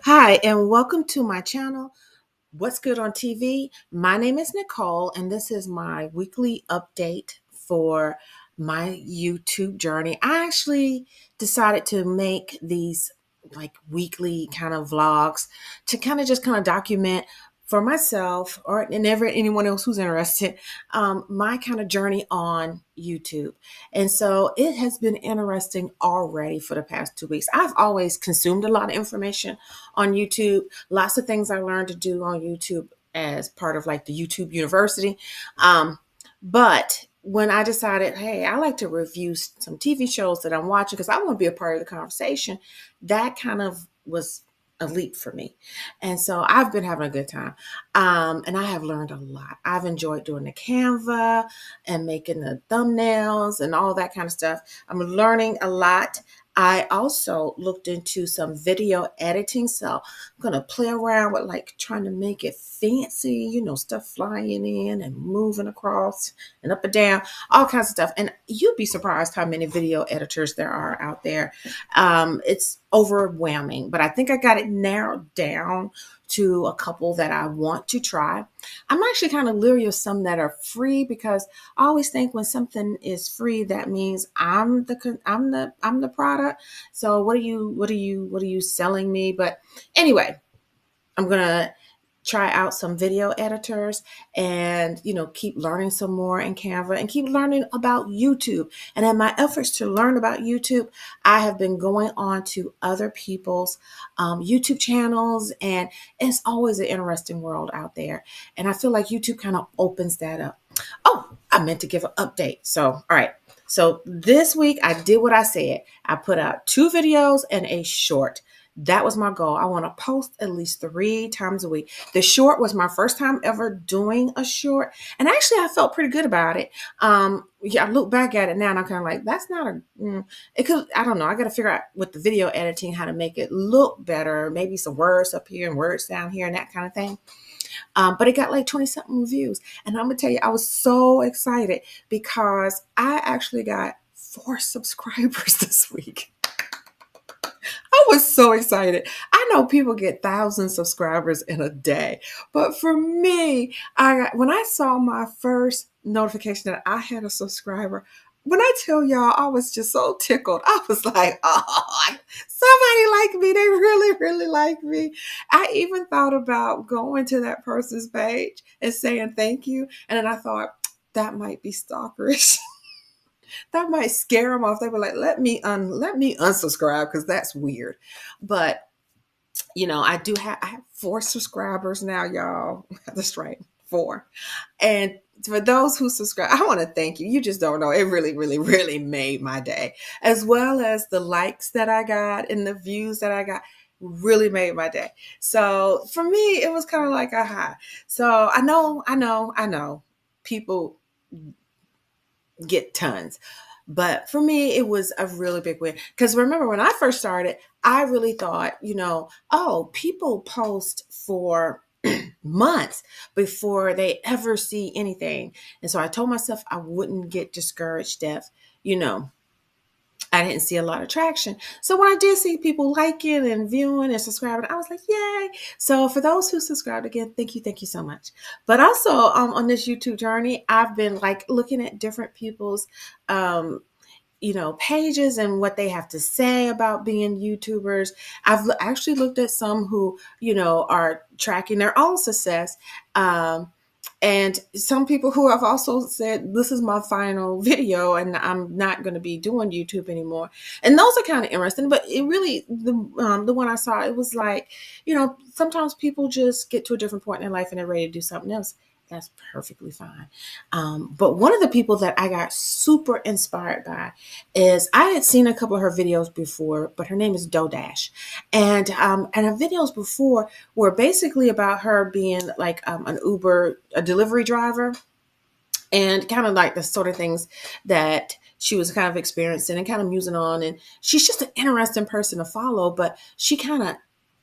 Hi, and welcome to my channel, What's Good on TV. My name is Nicole, and this is my weekly update for my YouTube journey. I actually decided to make these like weekly kind of vlogs to kind of document for myself or and anyone else who's interested my kind of journey on YouTube. And so it has been interesting already for the past 2 weeks. I've always consumed a lot of information on YouTube, lots of things I learned to do on YouTube as part of like the YouTube University. But when I decided, hey, I like to review some TV shows that I'm watching because I want to be a part of the conversation, that kind of was a leap for me. And so I've been having a good time. And I have learned a lot. I've enjoyed doing the Canva and making the thumbnails and all that kind of stuff. I'm learning a lot. I also looked into some video editing. So I'm going to play around with like trying to make it fancy, stuff flying in and moving across and up and down, all kinds of stuff. And you'd be surprised how many video editors there are out there. It's overwhelming, but I think I got it narrowed down to a couple that I want to try. I'm actually kind of leery of some that are free because I always think when something is free, that means I'm the product. So what are you selling me? But anyway, I'm gonna try out some video editors and keep learning some more in Canva and keep learning about YouTube. And in my efforts to learn about YouTube, I have been going on to other people's YouTube channels, and it's always an interesting world out there. And I feel like YouTube kind of opens that up. Oh, I meant to give an update. So, all right. So this week I did what I said. I put out 2 videos and a short. That was my goal. I want to post at least 3 times a week. The short was my first time ever doing a short. And actually, I felt pretty good about it. Yeah, I look back at it now and I'm kind of like, that's not it could, I don't know. I got to figure out with the video editing how to make it look better. Maybe some words up here and words down here and that kind of thing. But it got like 20 something reviews. And I'm going to tell you, I was so excited because I actually got 4 subscribers this week. I was so excited. I know people get 1,000 subscribers in a day, but for me, when I saw my first notification that I had a subscriber, when I tell y'all, I was just so tickled. I was like, oh, somebody like me. They really, really like me. I even thought about going to that person's page and saying thank you. And then I thought, that might be stalkerish. That might scare them off. They were like, let me unsubscribe because that's weird. But I have 4 subscribers now, y'all. That's right, 4. And for those who subscribe, I want to thank you. You just don't know. It really, really, really made my day. As well as the likes that I got and the views that I got really made my day. So for me, it was kind of like a high. So I know people get tons. But for me, it was a really big win. Because remember, when I first started, I really thought, oh, people post for months before they ever see anything. And so I told myself I wouldn't get discouraged if, you know, I didn't see a lot of traction. So when I did see people liking and viewing and subscribing, I was like, yay. So for those who subscribed again, thank you so much. But also on this YouTube journey, I've been like looking at different people's pages and what they have to say about being YouTubers. I've actually looked at some who, are tracking their own success. And some people who have also said, this is my final video and I'm not going to be doing YouTube anymore. And those are kind of interesting, but it really, the one I saw, it was like, sometimes people just get to a different point in their life and they're ready to do something else. That's perfectly fine. But one of the people that I got super inspired by is I had seen a couple of her videos before, but her name is Dodash. And her videos before were basically about her being like an Uber, a delivery driver, and kind of like the sort of things that she was kind of experiencing and kind of musing on. And she's just an interesting person to follow, but she kind of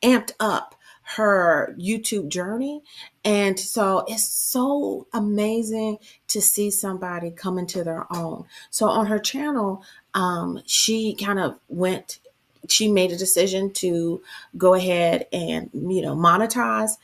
amped up her YouTube journey. And so it's so amazing to see somebody come into their own. So on her channel, she kind of went she made a decision to go ahead and, monetize,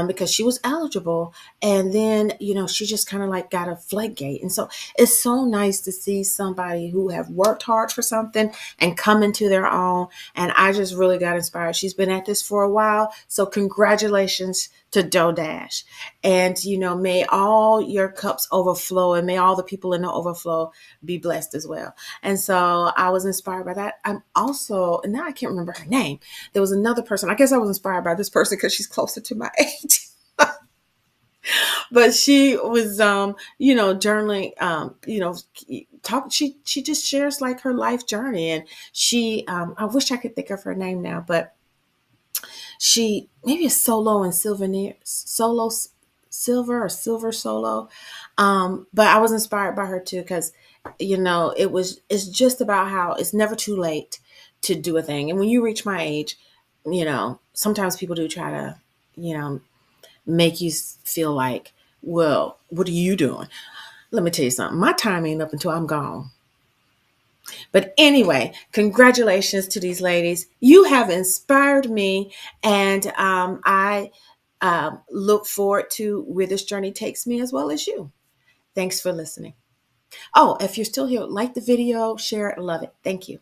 because she was eligible. And then, she just kind of like got a floodgate. And so it's so nice to see somebody who have worked hard for something and come into their own. And I just really got inspired. She's been at this for a while. So congratulations to DoDash. And, may all your cups overflow, and may all the people in the overflow be blessed as well. And so I was inspired by that. I'm also, and now I can't remember her name. There was another person. I guess I was inspired by this person because she's closer to my age. But she was, journaling, she just shares like her life journey. And she, I wish I could think of her name now, but she maybe a solo and solo silver or silver solo. But I was inspired by her too, because it's just about how it's never too late to do a thing. And when you reach my age, sometimes people do try to, make you feel like, well, what are you doing? Let me tell you something. My time ain't up until I'm gone. But anyway, congratulations to these ladies. You have inspired me, and I look forward to where this journey takes me as well as you. Thanks for listening. Oh, if you're still here, like the video, share it, love it. Thank you.